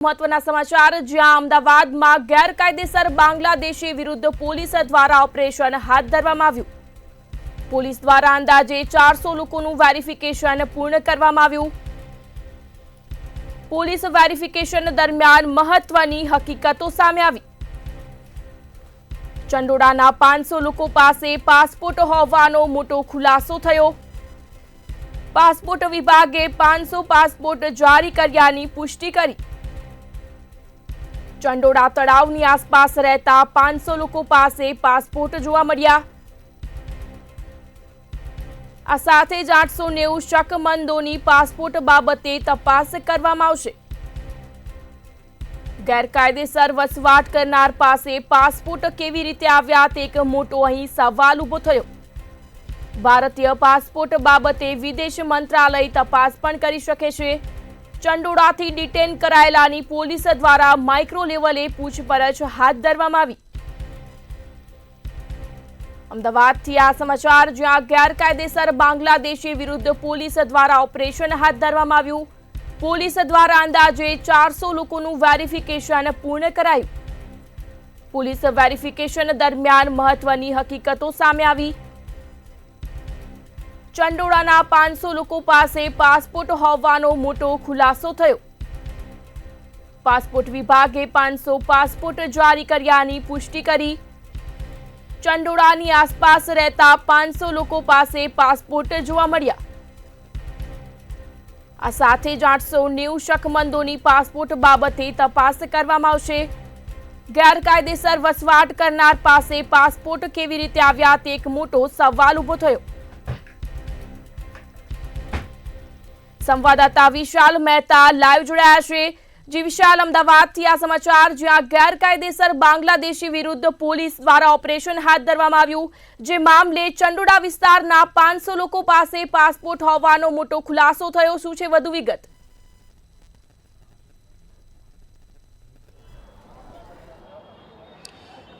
મહત્વના સમાચાર જ્યાં અમદાવાદમાં ગેરકાયદેસર બાંગ્લાદેશી વિરુદ્ધ પોલીસ દ્વારા ઓપરેશન હાથ ધરવામાં આવ્યું। પોલીસ દ્વારા અંદાજે 400 લોકોનું વેરિફિકેશન પૂર્ણ કરવામાં આવ્યું। પોલીસ વેરિફિકેશન દરમિયાન મહત્વની હકીકતો સામે આવી। ચંડોળાના 500 લોકો પાસે પાસપોર્ટ હોવાનો મોટો ખુલાસો થયો। પાસપોર્ટ વિભાગે 500 પાસપોર્ટ જારી કર્યાની પુષ્ટિ કરી। ચંડોળા તળાવની આસપાસ રહેતા 500 લોકો પાસે પાસપોર્ટ જોવા મળ્યા। આ સાથે જ 890 શકમંદોની પાસપોર્ટ બાબતે તપાસ કરવામાં આવશે। ગેરકાયદેસર વસવાટ કરનાર પાસે પાસપોર્ટ કેવી રીતે આવ્યા તે એક મોટો અહીં સવાલ ઊભો થયો। ભારતીય પાસપોર્ટ બાબતે વિદેશ મંત્રાલય તપાસ પણ કરી શકે છે। ચંડોળાથી ડિટેન કરાયેલાની પોલીસ દ્વારા માઇક્રો લેવલે પૂછપરછ હાથ ધરવામાં આવી। અમદાવાદથી આ સમાચાર જ્યાં ગેરકાયદેસર બાંગ્લાદેશી વિરુદ્ધ પોલીસ દ્વારા ઓપરેશન હાથ ધરવામાં આવ્યું। પોલીસ દ્વારા અંદાજે 400 લોકોનું વેરિફિકેશન પૂર્ણ કરાયું। પોલીસ વેરિફિકેશન દરમિયાન મહત્વની હકીકતો સામે આવી। ચંડોળાના 500 લોકો પાસે પાસપોર્ટ હોવાનો મોટો ખુલાસો થયો। પાસપોર્ટ વિભાગે 500 પાસપોર્ટ જારી કર્યાની પુષ્ટિ કરી। ચંડોળાની આસપાસ રહેતા 500 લોકો પાસે પાસપોર્ટ જોવા મળ્યા। આ સાથે જ 890 શકમંદોની પાસપોર્ટ બાબતે તપાસ કરવામાં આવશે। ગેરકાયદેસર વસવાટ કરનાર પાસે પાસપોર્ટ કેવી રીતે આવ્યા તે એક મોટો સવાલ ઊભો થયો। સંવાદદાતા વિશાલ મહેતા લાઈવ જોડાયા છે। જી વિશાલ, અમદાવાદથી આ સમાચાર જ્યાં ગેરકાયદેસર બાંગ્લાદેશી વિરુદ્ધ પોલીસ દ્વારા ઓપરેશન હાથ ધરવામાં આવ્યું। જે મામલે ચંડોળા વિસ્તારના 500 લોકો પાસે પાસપોર્ટ હોવાનો મોટો ખુલાસો થયો। શું છે વધુ વિગત?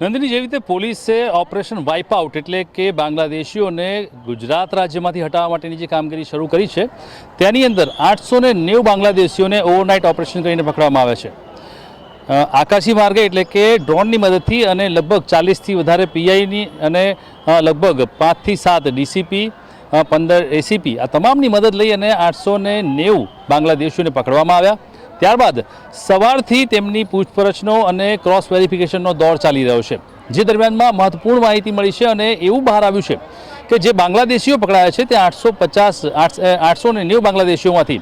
નંદિની, જેવી રીતે પોલીસે ઓપરેશન વાઇપ આઉટ એટલે કે બાંગ્લાદેશીઓને ગુજરાત રાજ્યમાંથી હટાવવા માટેની જે કામગીરી શરૂ કરી છે તેની અંદર 890 બાંગ્લાદેશીઓને ઓવરનાઇટ ઓપરેશન કરીને પકડવામાં આવે છે। આકાશી માર્ગે એટલે કે ડ્રોનની મદદથી અને લગભગ 40થી વધારે પીઆઈની અને લગભગ 5 થી 7 ડીસીપી 15 એસીપી આ તમામની મદદ લઈ અને 890 બાંગ્લાદેશીઓને પકડવામાં આવ્યા। ત્યારબાદ સવારથી તેમની પૂછપરછનો અને ક્રોસ વેરિફિકેશનનો દોર ચાલી રહ્યો છે। જે દરમિયાનમાં મહત્વપૂર્ણ માહિતી મળી છે અને એવું બહાર આવ્યું છે કે જે બાંગ્લાદેશીઓ પકડાયા છે તે 890 બાંગ્લાદેશીઓમાંથી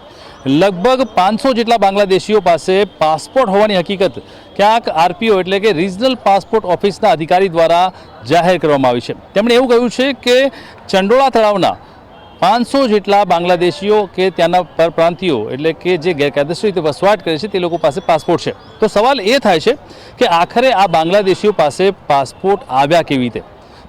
લગભગ 500 જેટલા બાંગ્લાદેશીઓ પાસે પાસપોર્ટ હોવાની હકીકત ક્યાંક આરપીઓ એટલે કે રિજનલ પાસપોર્ટ ઓફિસના અધિકારી દ્વારા જાહેર કરવામાં આવી છે। તેમણે એવું કહ્યું છે કે ચંડોળા તળાવના 500 જેટલા બાંગ્લાદેશીઓ કે ત્યાંના પરપ્રાંતિયો એટલે કે જે ગેરકાયદેસર રીતે વસવાટ કરે છે તે લોકો પાસે પાસપોર્ટ છે। તો સવાલ એ થાય છે કે આખરે આ બાંગ્લાદેશીઓ પાસે પાસપોર્ટ આવ્યા કેવી રીતે?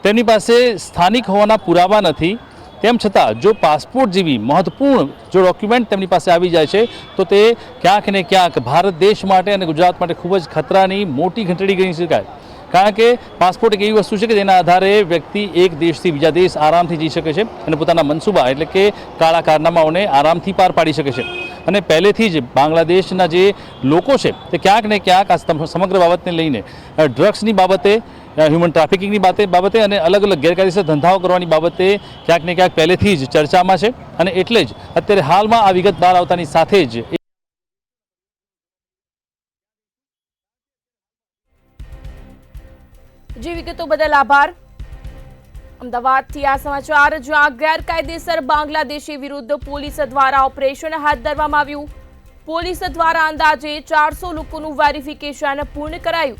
તેમની પાસે સ્થાનિક હોવાના પુરાવા નથી, તેમ છતાં જો પાસપોર્ટ જેવી મહત્વપૂર્ણ જો ડોક્યુમેન્ટ તેમની પાસે આવી જાય છે તો તે ક્યાંક ને ક્યાંક ભારત દેશ માટે અને ગુજરાત માટે ખૂબ જ ખતરાની મોટી ઘંટડી ગણી શકાય। કારણ કે પાસપોર્ટ એક એવી વસ્તુ છે કે જેના આધારે વ્યક્તિ એક દેશથી બીજા દેશ આરામથી જઈ શકે છે અને પોતાના મનસૂબા એટલે કે કાળા કારનામાઓને આરામથી પાર પાડી શકે છે। અને પહેલેથી જ બાંગ્લાદેશના જે લોકો છે તે ક્યાંક ને ક્યાંક આ સમગ્ર બાબતને લઈને ડ્રગ્સની બાબતે, હ્યુમન ટ્રાફિકિંગની બાબતે અને અલગ અલગ ગેરકાયદેસર ધંધાઓ કરવાની બાબતે ક્યાંક ને ક્યાંક પહેલેથી જ ચર્ચામાં છે। અને એટલે જ અત્યારે હાલમાં આ વિગત બહાર આવતાની સાથે જ जी विगतो बदल आभार। अमदावादथी आ समाचार ज्યાં गैरकायदेसर बांग्लादेशी विरुद्ध पोलीस द्वारा ऑपरेशन हाथ धरवामां આવ્યું। पोलीस द्वारा अंदाजे 400 लोकोનું वेरिफिकेशन पूर्ण कराયું।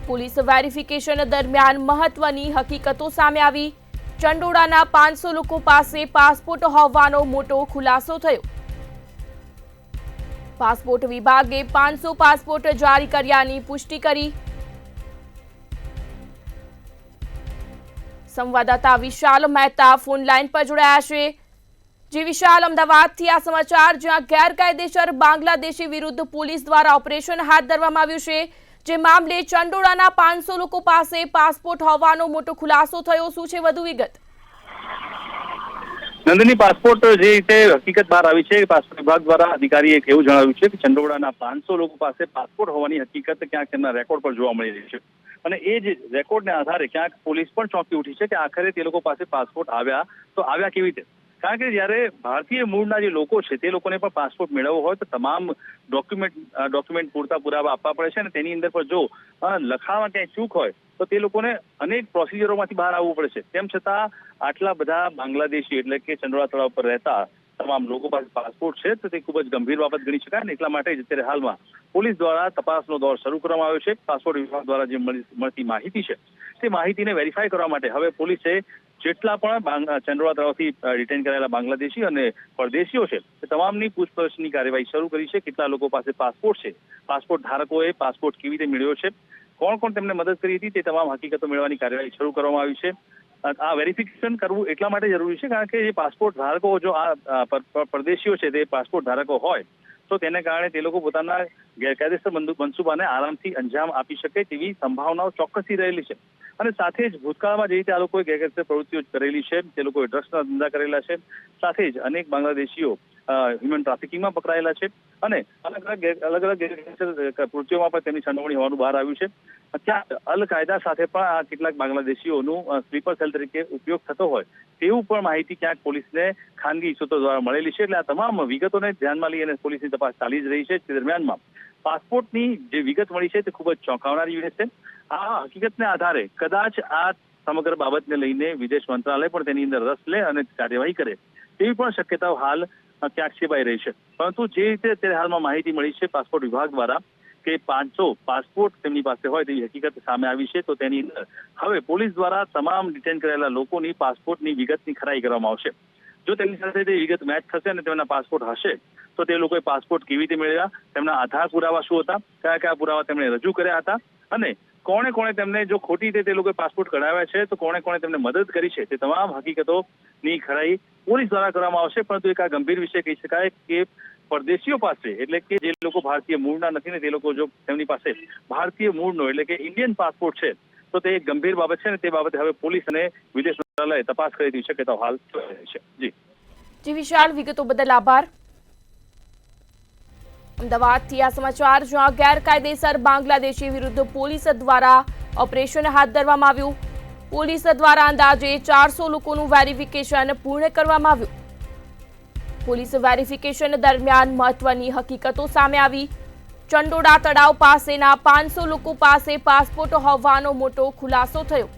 पोलीस वेरिफिकेशन दरमियान महत्वनी हकीकतो सामे આવી। ચંડોળાના 500 લોકો પાસે પાસપોર્ટ હોવાનો મોટો ખુલાસો થયો। પાસપોર્ટ વિભાગે 500 પાસપોર્ટ જારી કર્યાની પુષ્ટિ કરી। સંવાદદાતા વિશાલ મહેતા ફોન લાઈન પર જોડાયા છે। જે વિશાલ, અમદાવાદથી આ સમાચાર જ્યાં ગેરકાયદેસર બાંગ્લાદેશી વિરુદ્ધ પોલીસ દ્વારા ઓપરેશન હાથ ધરવામાં આવ્યું છે। જે મામલે ચંડોળાના 500 લોકો પાસે પાસપોર્ટ હોવાનો મોટો ખુલાસો થયો। શું છે વધુ વિગત? નંદની પાસપોર્ટ જે રીતે હકીકત બહાર આવી છે, પાસપોર્ટ વિભાગ દ્વારા અધિકારીએ એવું જણાવ્યું છે કે ચંડોળાના 500 લોકો પાસે પાસપોર્ટ હોવાની હકીકત ક્યાંક તેમના રેકોર્ડ પર જોવા મળી રહી છે અને એ જ રેકોર્ડને આધારે ક્યાંક પોલીસ પણ ચોંકી ઉઠી છે કે આખરે તે લોકો પાસે પાસપોર્ટ આવ્યા તો આવ્યા કેવી રીતે? કારણ કે જ્યારે ભારતીય મૂળના જે લોકો છે તે લોકોને પણ પાસપોર્ટ મેળવવો હોય તો તમામ ડોક્યુમેન્ટ પૂરતા પુરાવા આપવા પડે છે અને તેની અંદર પણ જો લખાણમાં ક્યાંય ચૂક હોય તો તે લોકોને અનેક પ્રોસિજરોમાંથી બહાર આવવું પડે છે. તેમ છતાં આટલા બધા બાંગ્લાદેશી એટલે કે ચંડોળા તળાવ પર રહેતા તમામ લોકો પાસે પાસપોર્ટ છે તો તે ખૂબ જ ગંભીર બાબત ગણી શકાય ને એટલા માટે જ અત્યારે હાલમાં પોલીસ દ્વારા તપાસનો દોર શરૂ કરવામાં આવ્યો છે. પાસપોર્ટ વિભાગ દ્વારા જે મળતી માહિતી છે તે માહિતીને વેરીફાઈ કરવા માટે હવે પોલીસે જેટલા પણ ચંડોળા તળાવથી રિટેન કરાયેલા બાંગ્લાદેશી અને પરદેશીઓ છે તે તમામની પૂછપરછની કાર્યવાહી શરૂ કરી છે. કેટલા લોકો પાસે પાસપોર્ટ છે, પાસપોર્ટ ધારકોએ પાસપોર્ટ કેવી રીતે મેળવ્યો છે, કોણ કોણ તેમને મદદ કરી હતી તે તમામ હકીકતો મેળવવાની કાર્યવાહી શરૂ કરવામાં આવી છે. આ વેરિફિકેશન કરવું એટલા માટે જરૂરી છે કારણ કે જે પાસપોર્ટ ધારકો જો આ પરદેશીઓ છે તે પાસપોર્ટ ધારકો હોય તો તેને કારણે તે લોકો પોતાના ગેરકાયદેસર મનસૂબાને આરામથી અંજામ આપી શકે તેવી સંભાવનાઓ ચોક્કસથી રહેલી છે. અને સાથે જ ભૂતકાળમાં જે રીતે આ લોકોએ ગેરકાયદેસર પ્રવૃત્તિઓ કરેલી છે, તે લોકોએ ડ્રગ્સના ધંધા કરેલા છે, સાથે જ અનેક બાંગ્લાદેશીઓ હ્યુમન ટ્રાફિકિંગમાં પકડાયેલા છે અને અલગ અલગ ગેરકાયદેસર પ્રવૃત્તિઓમાં પણ તેમની સંડોવણી હોવાનું બહાર આવ્યું છે. ત્યાં અલ કાયદા સાથે પણ આ કેટલાક બાંગ્લાદેશીઓનું સ્લીપર સેલ તરીકે ઉપયોગ થતો હોય તેવું પણ માહિતી ક્યાંક પોલીસને ખાનગી સૂત્રો દ્વારા મળેલી છે. એટલે આ તમામ વિગતોને ધ્યાનમાં લઈ અને પોલીસની તપાસ ચાલી જ રહી છે. તે દરમિયાનમાં પાસપોર્ટની જે વિગત મળી છે તે ખૂબ જ ચોંકાવનારી વિગત છે. આ હકીકતને આધારે કદાચ આ સમગ્ર બાબતને લઈને વિદેશ મંત્રાલય પણ તેની અંદર રસ લે અને કાર્યવાહી કરે તેવી પણ શક્યતાઓ હાલ ક્યાંક સેવાઈ રહી છે. પરંતુ જે રીતે અત્યારે હાલમાં માહિતી મળી છે પાસપોર્ટ વિભાગ દ્વારા કે 500 પાસપોર્ટ તેમની પાસે હોય તેવી હકીકત સામે આવી છે તો તેની અંદર હવે પોલીસ દ્વારા તમામ ડિટેન કરેલા લોકોની પાસપોર્ટની વિગતની ખરાઈ કરવામાં આવશે. જો તેમની સાથે તે વિગત મેચ થશે અને તેમના પાસપોર્ટ હશે તો તે લોકોએ પાસપોર્ટ કેવી રીતે મેળવ્યા, તેમના આધાર પુરાવા શું હતા, કયા કયા પુરાવા તેમણે રજૂ કર્યા હતા અને કોણે તેમને જો ખોટી રીતે તે લોકોએ પાસપોર્ટ કઢાવ્યા છે તો કોણે તેમને મદદ કરી છે તે તમામ હકીકતોની ખરાઈ પોલીસ દ્વારા કરવામાં આવશે. પરંતુ એક આ ગંભીર વિષય કહી શકાય કે પરદેશીઓ પાસે એટલે કે જે લોકો ભારતીય મૂળના નથી ને તે લોકો જો તેમની પાસે ભારતીય મૂળનો એટલે કે ઇન્ડિયન પાસપોર્ટ છે તો તે એક ગંભીર બાબત છે ને તે બાબતે હવે પોલીસ અને વિદેશ મંત્રાલય તપાસ કરી તેવી શક્યતાઓ હાલ જોઈ રહી છે. જી વિશાલ, વિગતો બદલ આભાર. અમદાવાદથી આ સમાચાર જ્યાં ગેરકાયદેસર બાંગ્લાદેશી વિરુદ્ધ પોલીસ દ્વારા ઓપરેશન હાથ ધરવામાં આવ્યું. પોલીસ દ્વારા અંદાજે 400 લોકોનું વેરિફિકેશન પૂર્ણ કરવામાં આવ્યું. પોલીસ વેરિફિકેશન દરમિયાન મહત્વની હકીકતો સામે આવી. ચંડોળા તળાવ પાસેના 500 લોકો પાસે પાસપોર્ટ હોવાનો મોટો ખુલાસો થયો.